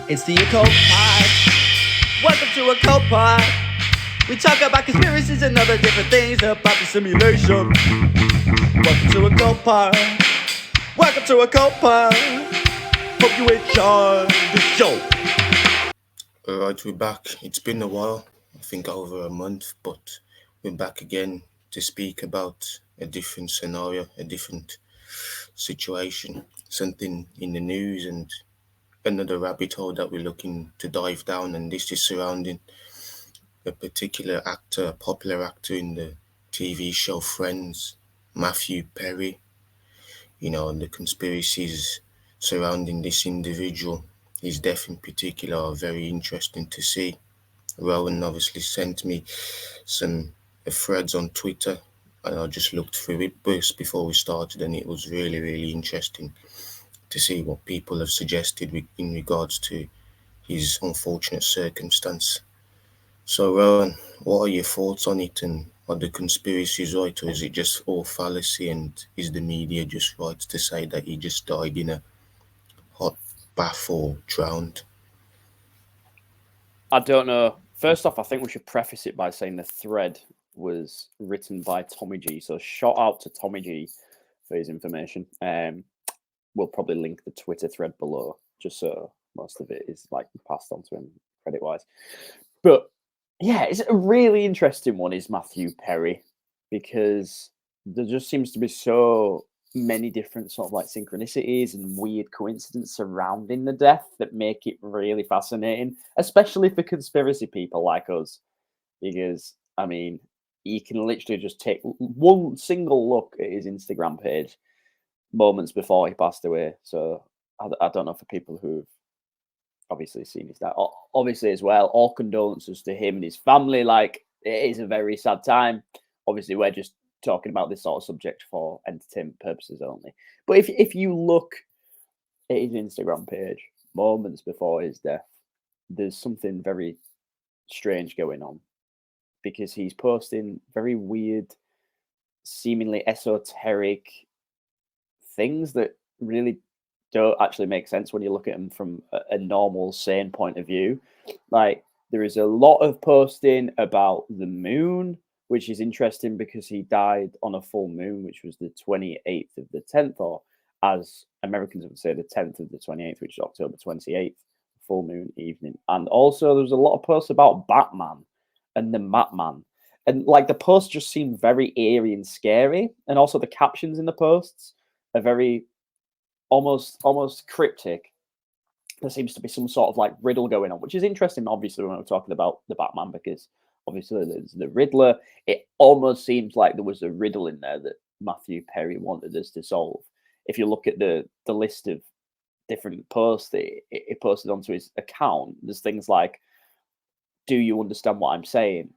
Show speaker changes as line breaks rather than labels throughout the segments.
It's the occult pod. Welcome to Occult Pod. We talk about conspiracies and other different things about the simulation. Welcome to Occult Pod. Welcome to Occult Pod. Hope you enjoy the show.
Alright, we're back. It's been a while, I think over a month, but we're back again to speak about a different scenario, a different situation, something in the news, and another rabbit hole that we're looking to dive down. And this is surrounding a particular actor, a popular actor in the TV show Friends, Matthew Perry. And the conspiracies surrounding this individual, his death in particular, are very interesting to see. Rowan obviously sent me some threads on Twitter, and I just looked through it first before we started, and it was really, really interesting to see what people have suggested in regards to his unfortunate circumstance. So, Rowan, what are your thoughts on it, and are the conspiracies right, or is it just all fallacy, and is the media just right to say that he just died in a hot bath or drowned?
I don't know. First off, I think we should preface it by saying the thread was written by Tommy G. So shout out to Tommy G for his information. We'll probably link the Twitter thread below, just so most of it is like passed on to him credit wise. But yeah, it's a really interesting one, is Matthew Perry, because there just seems to be so many different sort of like synchronicities and weird coincidences surrounding the death that make it really fascinating, especially for conspiracy people like us. Because I mean, you can literally just take one single look at his Instagram page moments before he passed away. So I don't know, for people who've obviously seen his death, obviously as well, all condolences to him and his family. Like, it is a very sad time. Obviously, we're just talking about this sort of subject for entertainment purposes only. But if you look at his Instagram page moments before his death, there's something very strange going on, because he's posting very weird, seemingly esoteric things that really don't actually make sense when you look at them from a normal, sane point of view. Like, there is a lot of posting about the moon, which is interesting because he died on a full moon, which was the 28th of the 10th, or as Americans would say, the 10th of the 28th, which is October 28th, full moon evening. And also, there was a lot of posts about Batman and the Batman. And like, the posts just seem very eerie and scary. And also, the captions in the posts are very almost cryptic. There seems to be some sort of like riddle going on, which is interesting, obviously, when we're talking about the Batman, because obviously there's the Riddler. It almost seems like there was a riddle in there that Matthew Perry wanted us to solve. If you look at the list of different posts that he posted onto his account, there's things like, "Do you understand what I'm saying?"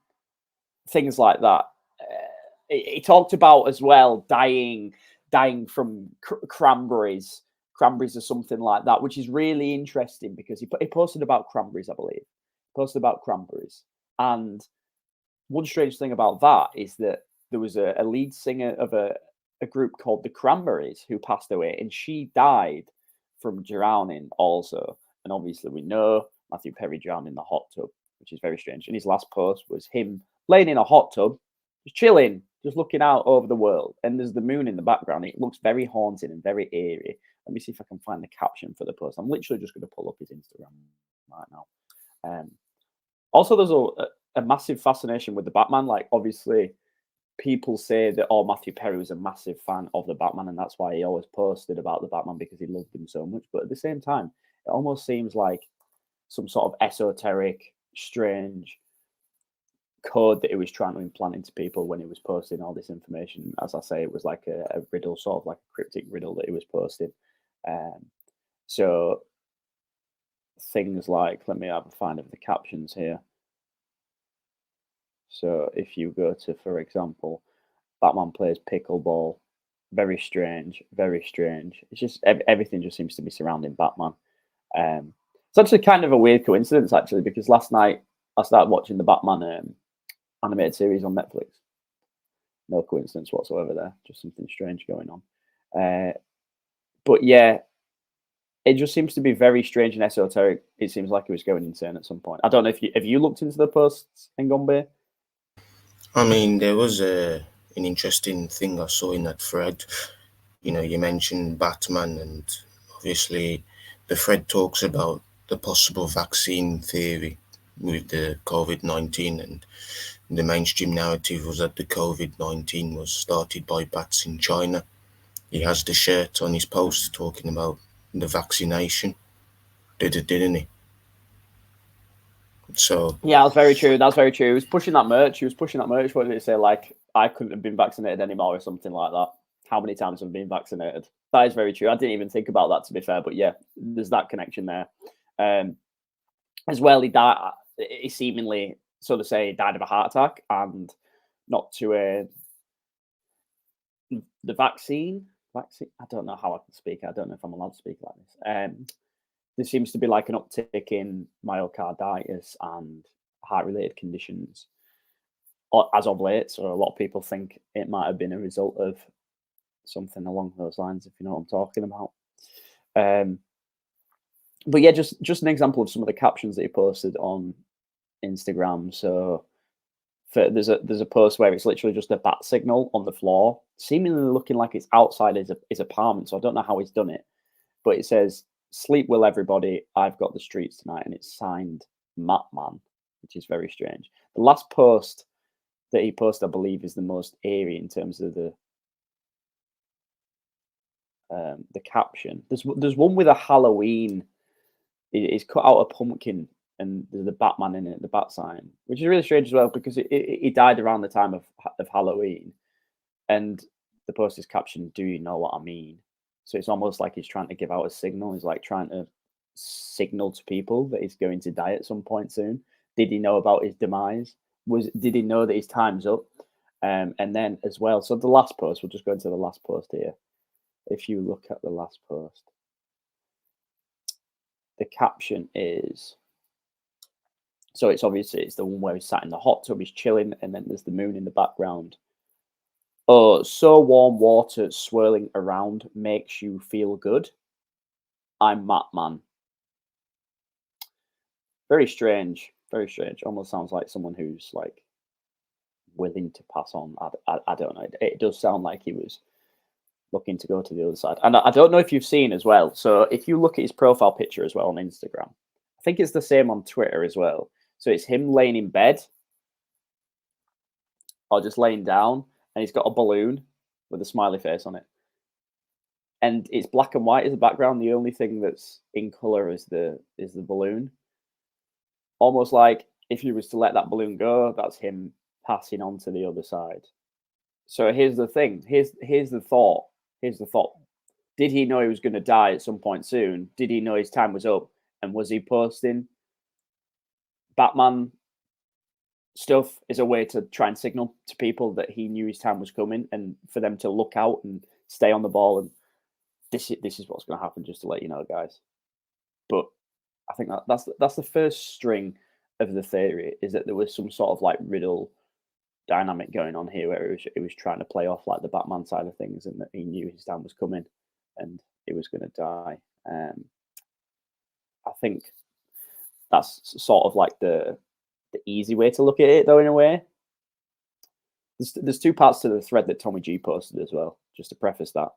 Things like that. He talked about as well dying from cranberries. Cranberries or something like that, which is really interesting because he posted about cranberries, I believe. Posted about cranberries. And one strange thing about that is that there was a lead singer of a group called the Cranberries who passed away, and she died from drowning also. And obviously, we know Matthew Perry drowned in the hot tub, which is very strange. And his last post was him laying in a hot tub, just chilling, just looking out over the world. And there's the moon in the background. It looks very haunting and very eerie. Let me see if I can find the caption for the post. I'm literally just going to pull up his Instagram right now. Also, there's a massive fascination with the Batman. Like, obviously, people say that, oh, Matthew Perry was a massive fan of the Batman, and that's why he always posted about the Batman, because he loved him so much. But at the same time, it almost seems like some sort of esoteric, strange code that he was trying to implant into people when he was posting all this information. As I say, it was like a riddle, sort of like a cryptic riddle that he was posting. So things like, let me have a find of the captions here. So if you go to, for example, Batman plays pickleball, very strange, very strange. It's just everything just seems to be surrounding Batman. It's actually kind of a weird coincidence, actually, because last night I started watching the Batman animated series on Netflix. No coincidence whatsoever there, just something strange going on. But yeah, it just seems to be very strange and esoteric. It seems like he was going insane at some point. I don't know if you looked into the posts in Gombe.
I mean, there was an interesting thing I saw in that thread. You know, you mentioned Batman, and obviously the thread talks about the possible vaccine theory with the COVID-19, and the mainstream narrative was that the COVID-19 was started by bats in China. He has the shirt on his post talking about the vaccination, didn't he? So,
Yeah, that's very true. That's very true. He was pushing that merch. What did it say? Like, I couldn't have been vaccinated anymore or something like that. How many times have I been vaccinated? That is very true. I didn't even think about that, to be fair. But yeah, there's that connection there. As well, he died. He seemingly, so to say, died of a heart attack, and not to the vaccine. Vaccine. I don't know how I can speak. I don't know if I'm allowed to speak like this. There seems to be like an uptick in myocarditis and heart-related conditions as of late. So a lot of people think it might have been a result of something along those lines, if you know what I'm talking about. But yeah, just an example of some of the captions that he posted on Instagram. So there's a post where it's literally just a bat signal on the floor, seemingly looking like it's outside his apartment. So I don't know how he's done it, but it says, "Sleep well, everybody. I've got the streets tonight," and it's signed Matman, which is very strange. The last post that he posted, I believe, is the most eerie in terms of the caption. There's one with a Halloween. It's cut out a pumpkin, and there's the Batman in it, the bat sign, which is really strange as well because he died around the time of Halloween, and the post is captioned, "Do you know what I mean?" So it's almost like he's trying to give out a signal. He's like trying to signal to people that he's going to die at some point soon. Did he know about his demise? Did he know that his time's up? And then as well, so the last post, we'll just go into the last post here. If you look at the last post, the caption is, so it's obviously it's the one where he's sat in the hot tub, he's chilling, and then there's the moon in the background. "Oh, so warm water swirling around makes you feel good. I'm Matman." Very strange. Very strange. Almost sounds like someone who's like willing to pass on. I don't know. It does sound like he was looking to go to the other side. And I don't know if you've seen as well. So if you look at his profile picture as well on Instagram, I think it's the same on Twitter as well. So it's him laying in bed or just laying down, and he's got a balloon with a smiley face on it. And it's black and white as the background. The only thing that's in color is the balloon. Almost like if you was to let that balloon go, that's him passing on to the other side. So here's the thing. Here's the thought. Here's the thought. Did he know he was going to die at some point soon? Did he know his time was up? And was he posting Batman stuff as a way to try and signal to people that he knew his time was coming, and for them to look out and stay on the ball, and this is what's going to happen, just to let you know, guys. But I think that's the first string of the theory, is that there was some sort of like riddle dynamic going on here where it was trying to play off like the Batman side of things, and that he knew his time was coming and he was going to die. I think that's sort of like the easy way to look at it, though, in a way. There's two parts to the thread that Tommy G posted as well, just to preface that.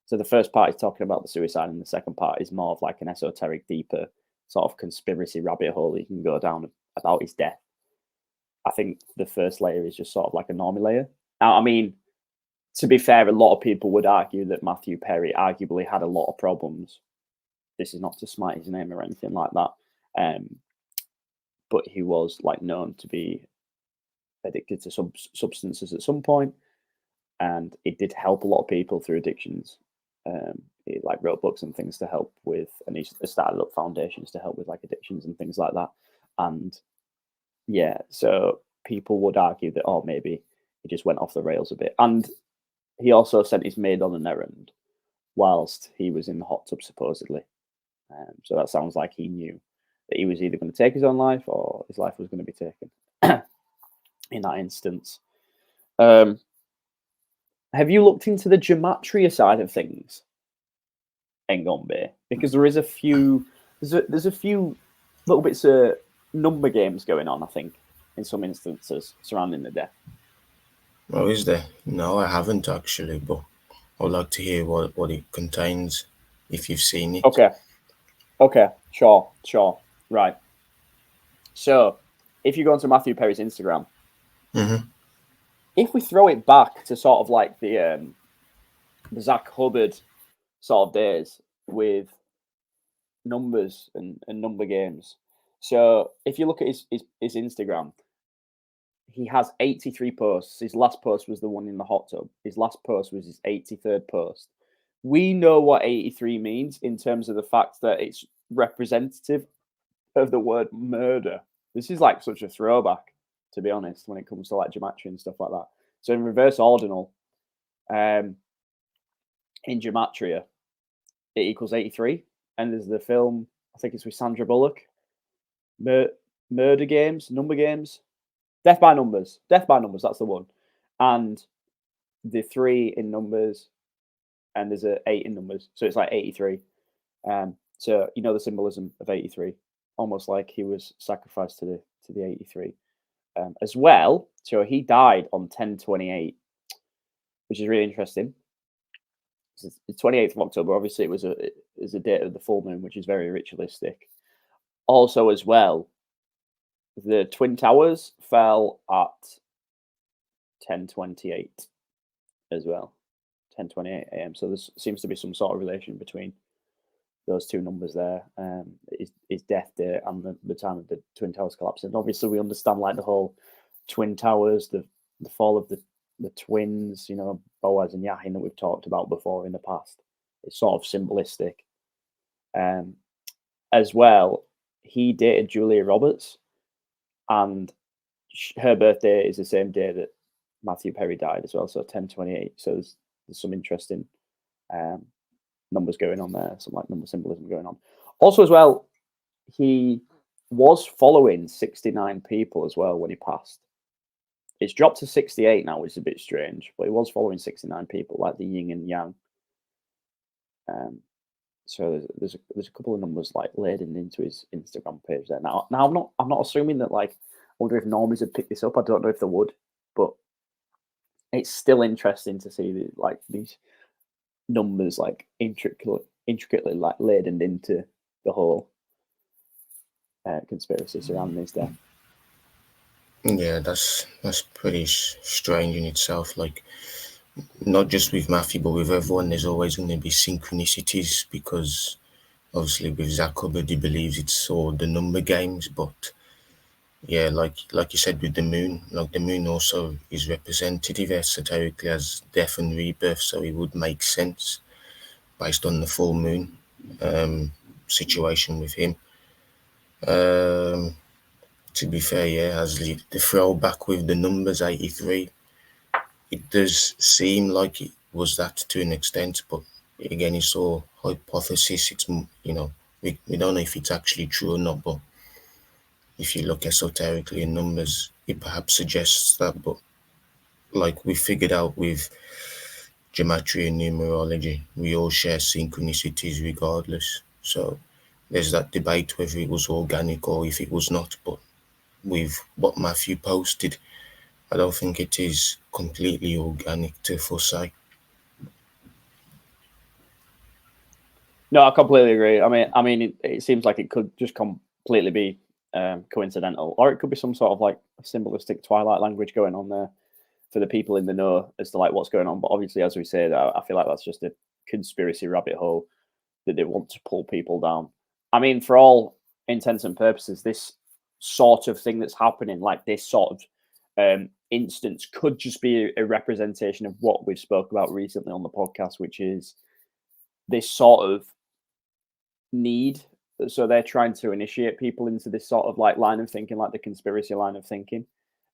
So the first part is talking about the suicide, and the second part is more of like an esoteric, deeper sort of conspiracy rabbit hole you can go down about his death. I think the first layer is just sort of like a normal layer. Now, I mean, to be fair, a lot of people would argue that Matthew Perry arguably had a lot of problems. This is not to smite his name or anything like that. But he was like known to be addicted to some substances at some point, and it did help a lot of people through addictions. He like wrote books and things to help with, and he started up foundations to help with like addictions and things like that. And yeah, so people would argue that, oh, maybe he just went off the rails a bit. And he also sent his maid on an errand whilst he was in the hot tub, supposedly. So that sounds like he knew that he was either going to take his own life or his life was going to be taken in that instance. Have you looked into the gematria side of things? Ngombe, because there's a few little bits of number games going on, I think, in some instances surrounding the death.
Oh, is there? No, I haven't actually, but I'd like to hear what it contains if you've seen it.
Okay, sure, right. So, if you go onto Matthew Perry's Instagram,
Mm-hmm.
if we throw it back to sort of like the Zach Hubbard sort of days with numbers and number games. So if you look at his Instagram, he has 83 posts. His last post was the one in the hot tub. His last post was his 83rd post. We know what 83 means in terms of the fact that it's representative of the word murder. This is like such a throwback, to be honest, when it comes to like gematria and stuff like that. So in reverse ordinal, in gematria, it equals 83. And there's the film, I think it's with Sandra Bullock, murder games, number games, death by numbers, that's the one. And the 3 in numbers, and there's a 8 in numbers, so it's like 83. So you know the symbolism of 83, almost like he was sacrificed to the 83 as well. So he died on 10/28, which is really interesting. It's the 28th of October. Obviously, it was a date of the full moon, which is very ritualistic. Also, as well, the Twin Towers fell at 10:28 as well, 10:28 a.m. So there seems to be some sort of relation between those two numbers there. His death date and the time of the Twin Towers collapse. And obviously, we understand like the whole Twin Towers, the fall of the twins, you know, Boaz and Yahin that we've talked about before in the past. It's sort of symbolistic. As well, he dated Julia Roberts, and her birthday is the same day that Matthew Perry died as well, so 10/28. So there's some interesting numbers going on there, some like number symbolism going on. Also, as well, he was following 69 people as well when he passed. It's dropped to 68 now, which is a bit strange, but he was following 69 people, like the yin and yang. So there's a couple of numbers like laden into his Instagram page there. Now I'm not assuming that like I wonder if normies had picked this up. I don't know if they would, but it's still interesting to see like these numbers like intricately like laden into the whole conspiracy surrounding his death.
Yeah, that's pretty strange in itself. Like, not just with Matthew, but with everyone, there's always going to be synchronicities because obviously with Zach Hubbard, he believes it's all the number games. But yeah, like you said with the moon, like the moon also is representative esoterically as death and rebirth, so it would make sense based on the full moon situation with him. To be fair, yeah, as the throwback with the numbers 83, it does seem like it was that to an extent, but again, it's all hypothesis. It's, you know, we don't know if it's actually true or not, but if you look esoterically in numbers, it perhaps suggests that. But like we figured out with gematria and numerology, we all share synchronicities regardless. So there's that debate whether it was organic or if it was not, but with what Matthew posted, I don't think it is completely organic to foresee.
No, I completely agree. I mean, it seems like it could just completely be coincidental, or it could be some sort of like symbolistic Twilight language going on there for the people in the know as to like what's going on. But obviously, as we say, I feel like that's just a conspiracy rabbit hole that they want to pull people down. I mean, for all intents and purposes, this sort of thing that's happening, like this sort of instance, could just be a representation of what we've spoke about recently on the podcast, which is this sort of need. So they're trying to initiate people into this sort of like line of thinking, like the conspiracy line of thinking.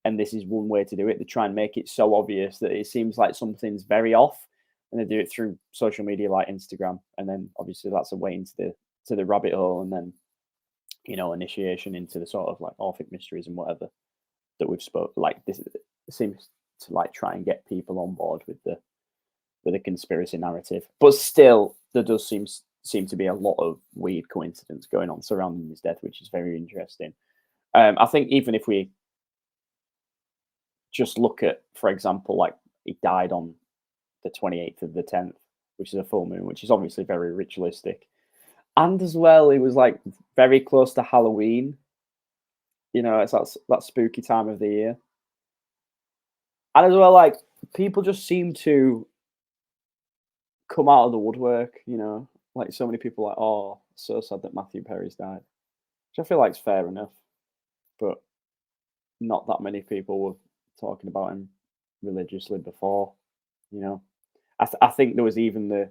And this is one way to do it. They try and make it so obvious that it seems like something's very off, and they do it through social media like Instagram. And then obviously that's a way into the rabbit hole, and then, you know, initiation into the sort of like Orphic mysteries and whatever that we've spoke. Like this seems to like try and get people on board with the conspiracy narrative. But still, there does seem seemed to be a lot of weird coincidence going on surrounding his death, which is very interesting. I think even if we just look at, for example, like he died on the 28th of the 10th, which is a full moon, which is obviously very ritualistic. And as well, it was like very close to Halloween. You know, it's that spooky time of the year. And as well, like people just seem to come out of the woodwork, you know, like so many people like, oh, so sad that Matthew Perry's died. Which I feel like is fair enough. But not that many people were talking about him religiously before, you know. I think there was even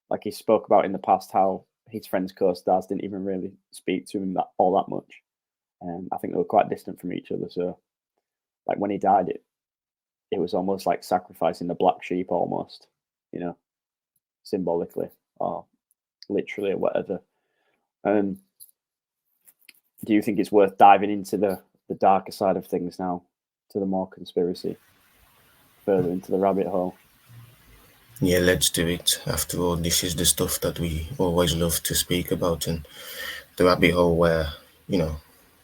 like he spoke about in the past how his friends co-stars didn't even really speak to him all that much. I think they were quite distant from each other. So, like when he died, it was almost like sacrificing the black sheep, almost, you know, symbolically or literally or whatever. Do you think it's worth diving into the darker side of things now, to the more conspiracy, further into the rabbit hole?
Yeah, let's do it. After all, this is the stuff that we always love to speak about, and the rabbit hole where, you know,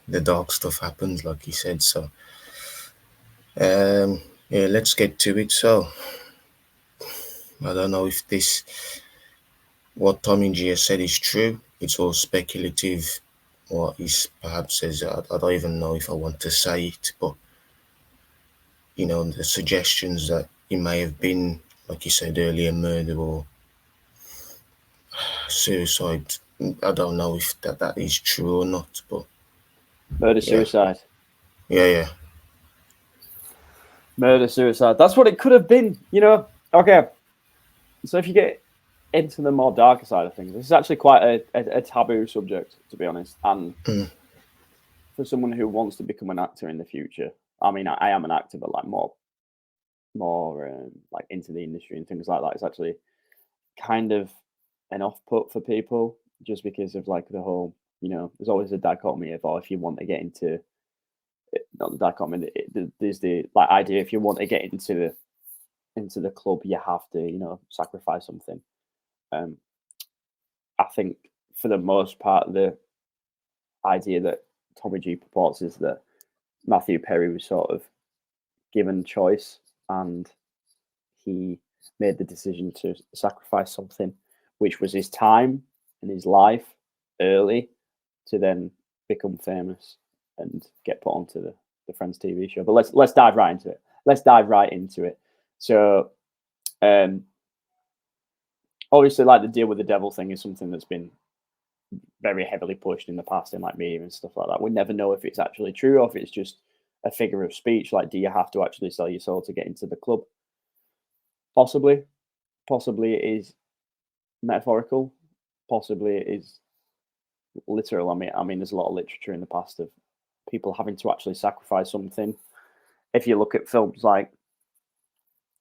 the dark stuff happens, like you said. So, yeah, let's get to it. So, I don't know if what Tommy G has said is true. It's all speculative. What is perhaps says, I don't even know if I want to say it, but you know, the suggestions that it may have been, like you said earlier, murder or suicide. I don't know if that is true or not, but
Murder,
yeah,
suicide.
yeah.
Murder, suicide. That's what it could have been, you know? Okay. So if you get into the more darker side of things, this is actually quite a taboo subject, to be honest. And
Mm.
for someone who wants to become an actor in the future, I mean, I am an actor, but like more like into the industry and things like that. It's actually kind of an off put for people just because of like the whole, you know, there's always a dichotomy of, oh, if you want to get into not the dichotomy, there's the like idea if you want to get into the club, you have to, you know, sacrifice something. I think for the most part, the idea that Tommy G purports is that Matthew Perry was sort of given choice and he made the decision to sacrifice something, which was his time and his life early to then become famous and get put onto the Friends TV show. But let's dive right into it. Let's dive right into it. So, obviously, like the deal with the devil thing is something that's been very heavily pushed in the past in like media and stuff like that. We never know if it's actually true or if it's just a figure of speech. Like, do you have to actually sell your soul to get into the club? Possibly it is metaphorical. Possibly it is literal. I mean, there's a lot of literature in the past of people having to actually sacrifice something. If you look at films like,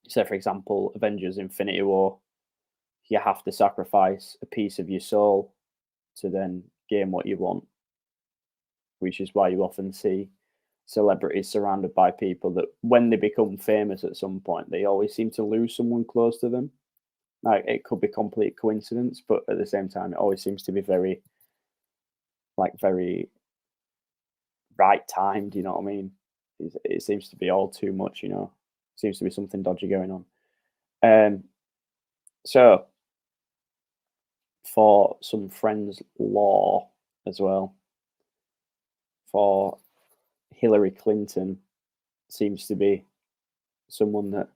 say, for example, Avengers: Infinity War, you have to sacrifice a piece of your soul to then gain what you want, which is why you often see celebrities surrounded by people that when they become famous at some point, they always seem to lose someone close to them. Like, it could be complete coincidence, but at the same time, it always seems to be very right timed. You know what I mean? It seems to be all too much. You know, seems to be something dodgy going on. So for some friends' law as well, for Hillary Clinton seems to be someone that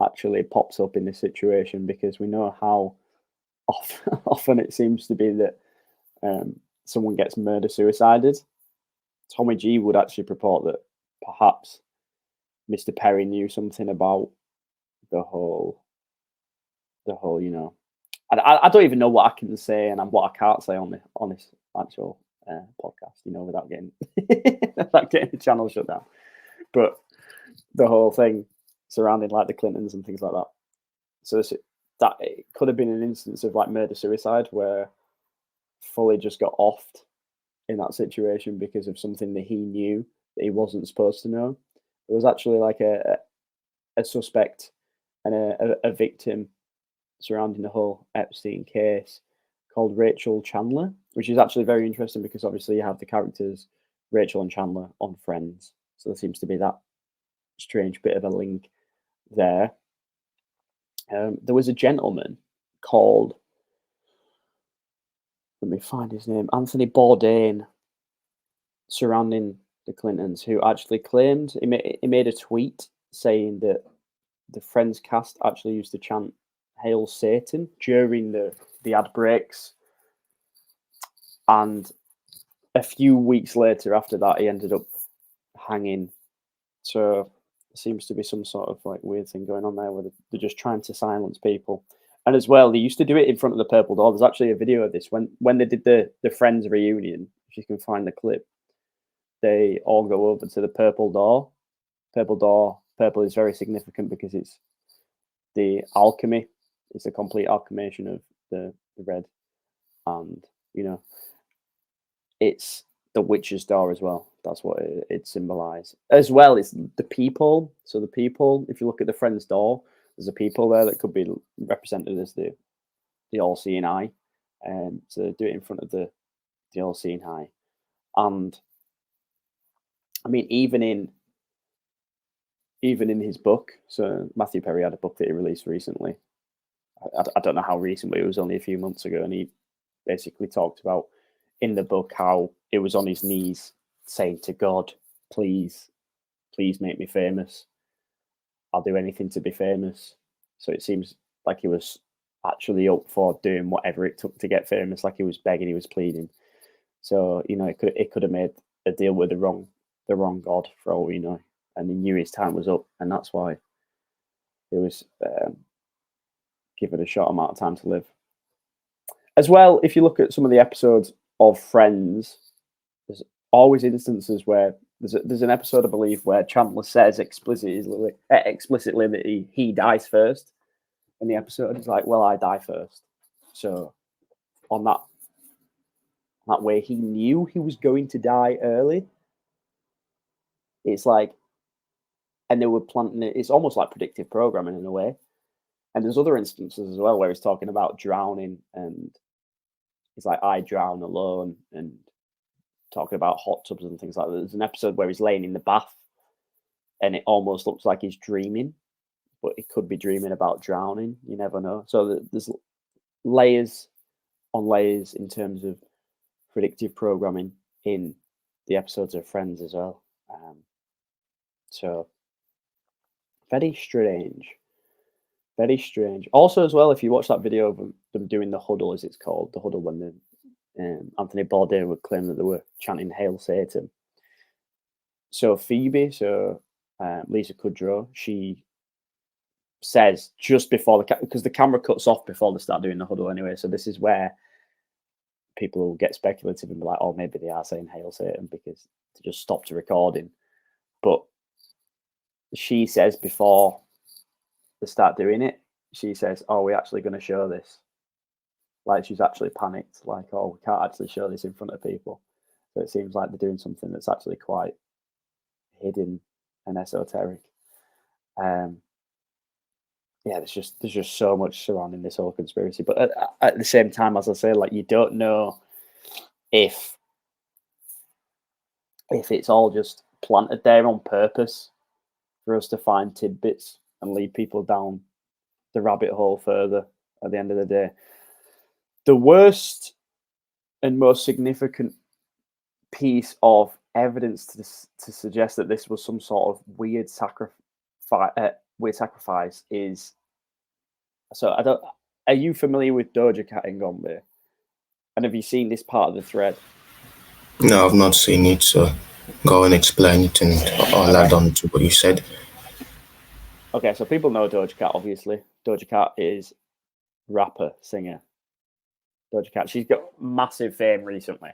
actually pops up in this situation because we know how often it seems to be that someone gets murder suicided. Tommy G would actually purport that perhaps Mr. Perry knew something about the whole, you know, I don't even know what I can say and what I can't say on this actual podcast, you know, without getting the channel shut down. But the whole thing surrounding like the Clintons and things like that. So that it could have been an instance of like murder suicide where Foley just got offed in that situation because of something that he knew that he wasn't supposed to know. It was actually like a suspect and a victim surrounding the whole Epstein case called Rachel Chandler, which is actually very interesting because obviously you have the characters Rachel and Chandler on Friends, so there seems to be that strange bit of a link there. There was a gentleman called, let me find his name, Anthony Bourdain, surrounding the Clintons, who actually claimed he made a tweet saying that the Friends cast actually used to chant "Hail Satan" during the ad breaks, and a few weeks later after that, he ended up hanging. So there seems to be some sort of like weird thing going on there where they're just trying to silence people. And as well, they used to do it in front of the Purple Door. There's actually a video of this when they did the Friends reunion. If you can find the clip, they all go over to the Purple Door. Purple Door. Purple is very significant because it's the alchemy. It's a complete alchemation of the red, and it's the witch's door as well. That's what it symbolizes. As well, it's the people. So the people, if you look at the Friends door, there's a people there that could be represented as the all-seeing eye. So do it in front of the all-seeing eye. And I mean, even in his book, so Matthew Perry had a book that he released recently. I don't know how recent, but it was only a few months ago, and he basically talked about in the book how it was on his knees saying to God, please make me famous. I'll do anything to be famous. So it seems like he was actually up for doing whatever it took to get famous, like he was begging, he was pleading. So, it could have made a deal with the wrong God for all we know. And he knew his time was up, and that's why he was given a short amount of time to live. As well, if you look at some of the episodes of Friends, there's always instances where there's an episode, I believe, where Chandler says explicitly that he dies first in the episode. He's like, well, I die first. So on that way, he knew he was going to die early. It's like, and they were planting it. It's almost like predictive programming in a way. And there's other instances as well where he's talking about drowning, and he's like, I drown alone, and talking about hot tubs and things like that. There's an episode where he's laying in the bath and it almost looks like he's dreaming, but he could be dreaming about drowning. You never know. So there's layers on layers in terms of predictive programming in the episodes of Friends as well. So very strange. Very strange. Also, as well, if you watch that video of them doing the huddle, as it's called, the huddle when Anthony Bourdain would claim that they were chanting "Hail Satan." So Phoebe, Lisa Kudrow, she says just before because the camera cuts off before they start doing the huddle anyway. So this is where people will get speculative and be like, "Oh, maybe they are saying Hail Satan because they just stopped the recording." But she says before they start doing it, she says, "Oh, we're actually going to show this." Like she's actually panicked, like, "Oh, we can't actually show this in front of people." So it seems like they're doing something that's actually quite hidden and esoteric. Yeah, there's just so much surrounding this whole conspiracy. But at the same time, as I say, like you don't know if it's all just planted there on purpose for us to find tidbits and lead people down the rabbit hole further at the end of the day. The worst and most significant piece of evidence to suggest that this was some sort of weird sacrifice is, so I don't, are you familiar with Doja Cat in Gombe? And have you seen this part of the thread?
No, I've not seen it, so go and explain it and I'll add on to what you said.
Okay, so people know Doja Cat, obviously. Doja Cat is rapper, singer. Doja Cat, she's got massive fame recently.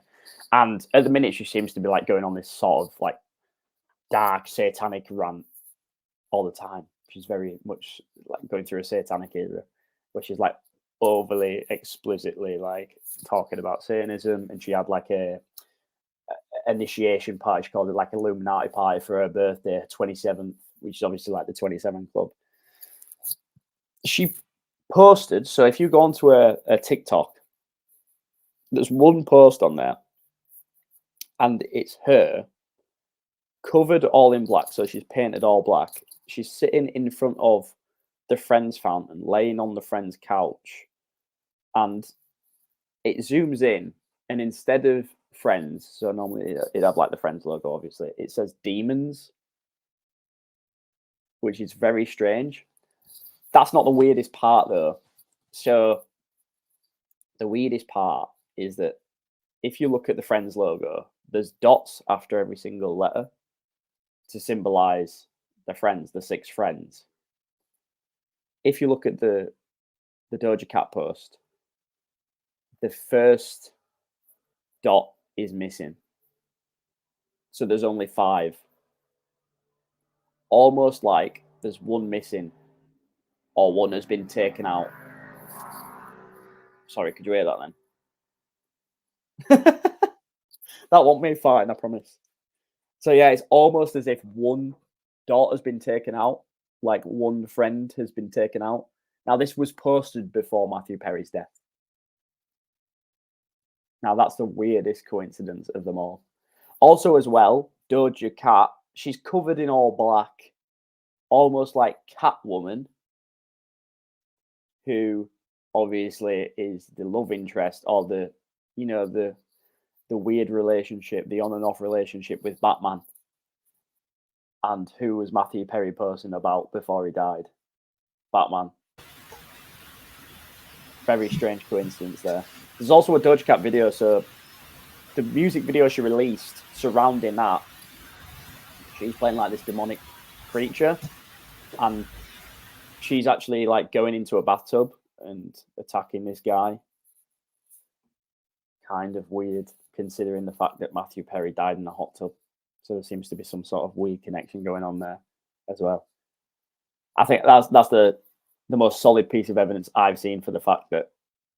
And at the minute, she seems to be like going on this sort of like dark satanic rant all the time. She's very much like going through a satanic era where she's like overly explicitly like talking about Satanism. And she had like a initiation party. She called it like Illuminati party for her birthday, 27th, which is obviously like the 27 Club. She posted, so if you go onto a TikTok There's one post on there, and it's her covered all in black. So she's painted all black. She's sitting in front of the Friends fountain, laying on the Friends couch, and it zooms in, and instead of Friends, so normally it'd have like the Friends logo, obviously, it says demons, which is very strange. That's not the weirdest part, though. So the weirdest part is that if you look at the Friends logo, there's dots after every single letter to symbolize the friends, the 6 friends. If you look at the Doja Cat post, the first dot is missing. So there's only 5. Almost like there's one missing or one has been taken out. Sorry, could you hear that then? That won't be fine, I promise. So yeah, it's almost as if one dot has been taken out, like one friend has been taken out. Now, this was posted before Matthew Perry's death. Now, that's the weirdest coincidence of them all. Also, as well, Doja Cat, she's covered in all black, almost like Catwoman, who obviously is the love interest or the weird relationship, the on and off relationship with Batman. And who was Matthew Perry posting about before he died? Batman. Very strange coincidence there. There's also a Doja Cat video, so the music video she released surrounding that, she's playing like this demonic creature, and she's actually like going into a bathtub and attacking this guy. Kind of weird, considering the fact that Matthew Perry died in a hot tub. So there seems to be some sort of weird connection going on there as well. I think that's the most solid piece of evidence I've seen for the fact that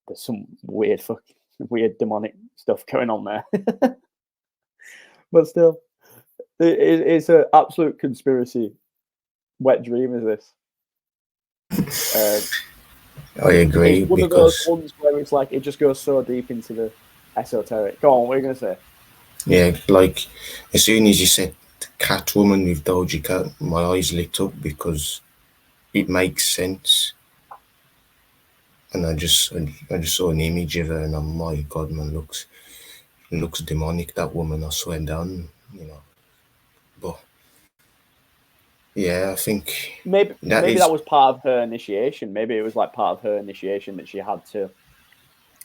there's some weird demonic stuff going on there. But still, it's an absolute conspiracy wet dream, is this?
I agree.
It's one
because
of those ones where it's like it just goes so deep into the esoteric. Go on, what are you going to say?
yeah, like as soon as you said Catwoman with Doja Cat, my eyes lit up because it makes sense. And I just saw an image of her, and oh my God, man, looks demonic. That woman, I swear down, But yeah, I think
Maybe
is
that was part of her initiation. Maybe it was like part of her initiation that she had to.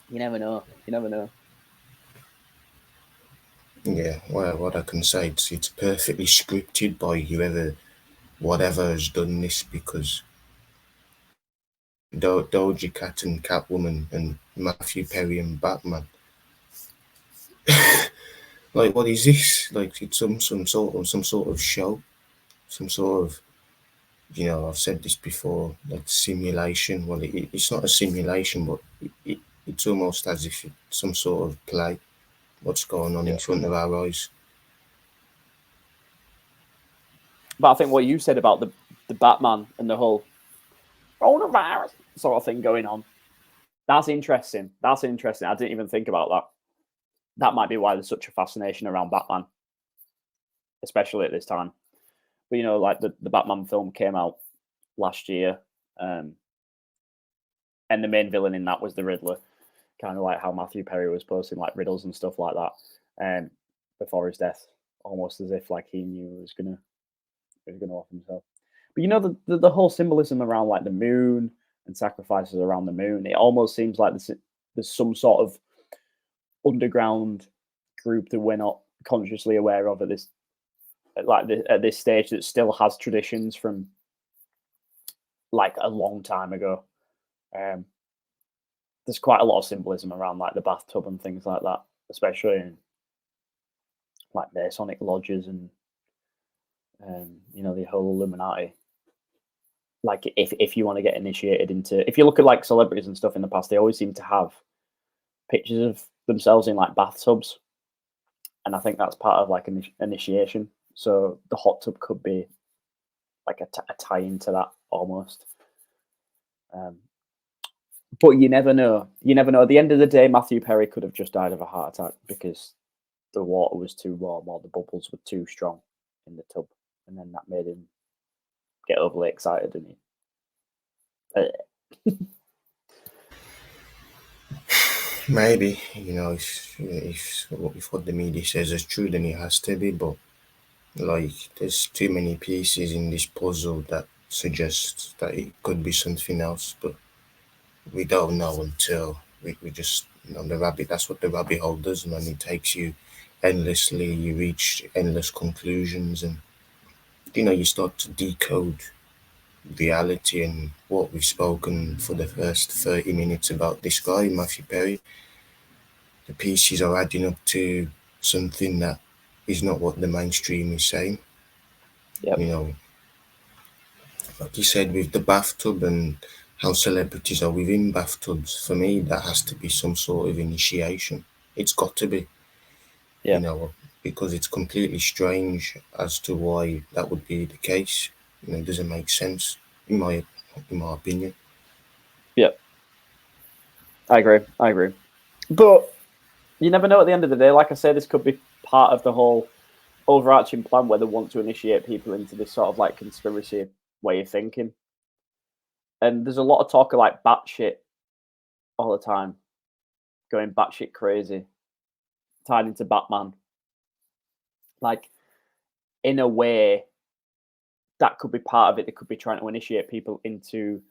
You never know. You never know.
Yeah. Well, what I can say, it's perfectly scripted by whatever has done this, because Doja Cat and Catwoman and Matthew Perry and Batman. Like, what is this? Like, it's some sort of show, some sort of, I've said this before, like simulation. Well, it's not a simulation, but it's almost as if it's some sort of play. What's going on in front of our eyes?
But I think what you said about the Batman and the whole coronavirus sort of thing going on, that's interesting. That's interesting. I didn't even think about that. That might be why there's such a fascination around Batman, especially at this time. But like the Batman film came out last year, and the main villain in that was the Riddler, kind of like how Matthew Perry was posting like riddles and stuff like that, before his death, almost as if like he knew he was gonna off himself. But the whole symbolism around like the moon and sacrifices around the moon, it almost seems like there's some sort of underground group that we're not consciously aware of at this stage that still has traditions from like a long time ago. There's quite a lot of symbolism around like the bathtub and things like that, especially in like Masonic lodges and the whole Illuminati. Like if you want to get initiated into, if you look at like celebrities and stuff in the past, they always seem to have pictures of themselves in like bathtubs, and I think that's part of like an initiation. So the hot tub could be like a tie into that almost. But you never know. You never know. At the end of the day, Matthew Perry could have just died of a heart attack because the water was too warm or the bubbles were too strong in the tub, and then that made him get overly excited, and
Maybe, if what the media says is true, then it has to be. But like, there's too many pieces in this puzzle that suggest that it could be something else. But we don't know until we just, the rabbit. That's what the rabbit hole does, man. It takes you endlessly. You reach endless conclusions, and you start to decode reality and what we've spoken for the first 30 minutes about this guy, Matthew Perry. The pieces are adding up to something that is not what the mainstream is saying.
Yep.
Like you said, with the bathtub and how celebrities are within bathtubs, for me, that has to be some sort of initiation. It's got to be,
Yeah.
Because it's completely strange as to why that would be the case. It doesn't make sense, in my opinion.
Yep. I agree. But you never know at the end of the day. Like I say, this could be part of the whole overarching plan where they want to initiate people into this sort of like conspiracy way of thinking. And there's a lot of talk of like batshit all the time, going batshit crazy, tied into Batman. Like, in a way, that could be part of it. They could be trying to initiate people into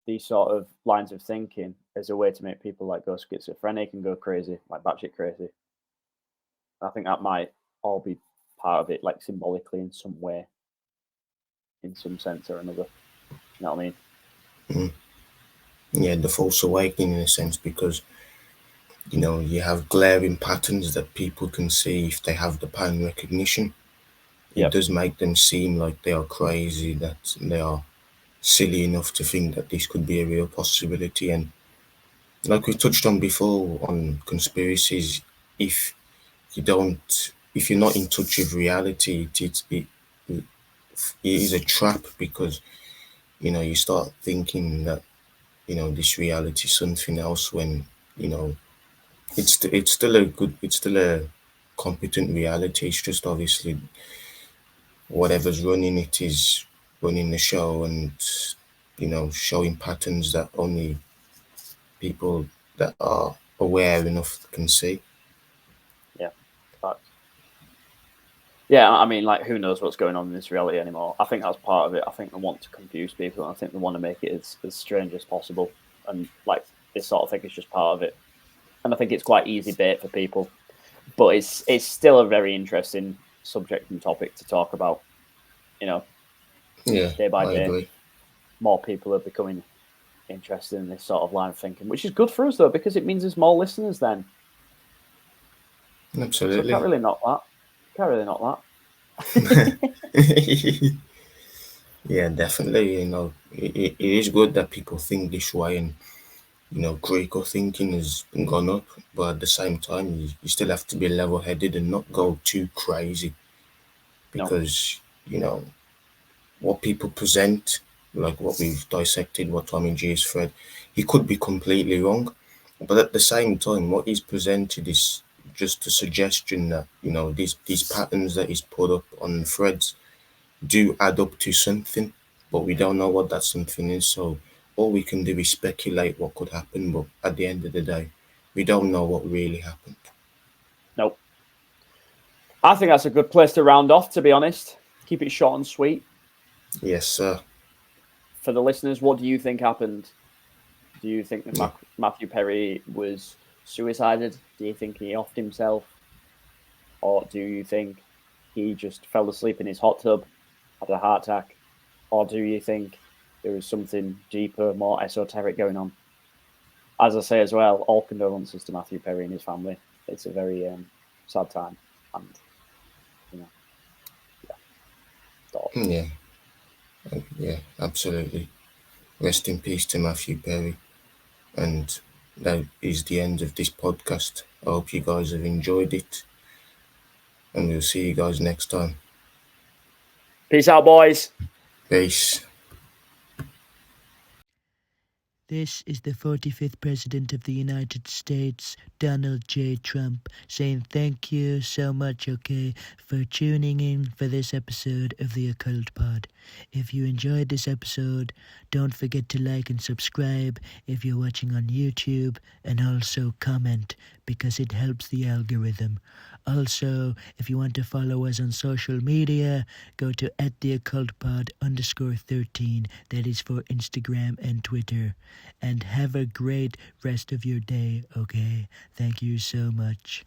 these sort of lines of thinking as a way to make people like go schizophrenic and go crazy, like batshit crazy. I think that might all be part of it, like symbolically in some way, in some sense or another. You know what I mean?
Mm. Yeah, the false awakening in a sense, because you have glaring patterns that people can see if they have the pattern recognition. It does make them seem like they are crazy, that they are silly enough to think that this could be a real possibility. And like we touched on before on conspiracies, if if you're not in touch with reality, it is a trap, because you start thinking that this reality is something else, when you know it's still a competent reality. It's just obviously whatever's running it is running the show, and showing patterns that only people that are aware enough can see.
Yeah, facts. Yeah, I mean, like, who knows what's going on in this reality anymore? I think that's part of it. I think they want to confuse people, and I think they want to make it as strange as possible. And like this sort of thing is just part of it. And I think it's quite easy bait for people, but it's still a very interesting subject and topic to talk about.
Yeah,
Day by
I
day,
agree.
more people are becoming interested in this sort of line of thinking, which is good for us though, because it means there's more listeners then.
Absolutely.
So can't really knock that.
Yeah, definitely. It is good that people think this way, and critical thinking has gone up, but at the same time, you still have to be level-headed and not go too crazy,
No.
because what people present, like what we've dissected, what Tommy G has said, he could be completely wrong, but at the same time, what he's presented is just a suggestion that these patterns that he's put up on threads do add up to something, but we don't know what that something is. So all we can do is speculate what could happen, but at the end of the day, we don't know what really happened.
Nope. I think that's a good place to round off, to be honest. Keep it short and sweet.
Yes, sir.
For the listeners, what do you think happened? Do you think that
Yeah.
Matthew Perry was suicided? Do you think he offed himself? Or do you think he just fell asleep in his hot tub, had a heart attack? Or do you think there was something deeper, more esoteric going on? As I say as well, all condolences to Matthew Perry and his family. It's a very sad time. And, thoughts.
Yeah, yeah, absolutely. Rest in peace to Matthew Perry. And that is the end of this podcast. I hope you guys have enjoyed it, and we'll see you guys next time.
Peace out, boys.
Peace.
This is the 45th President of the United States, Donald J. Trump, saying thank you so much, okay, for tuning in for this episode of the Occult Pod. If you enjoyed this episode, don't forget to like and subscribe if you're watching on YouTube, and also comment because it helps the algorithm. Also, if you want to follow us on social media, go to @theoccultpod_13. That is for Instagram and Twitter. And have a great rest of your day, okay? Thank you so much.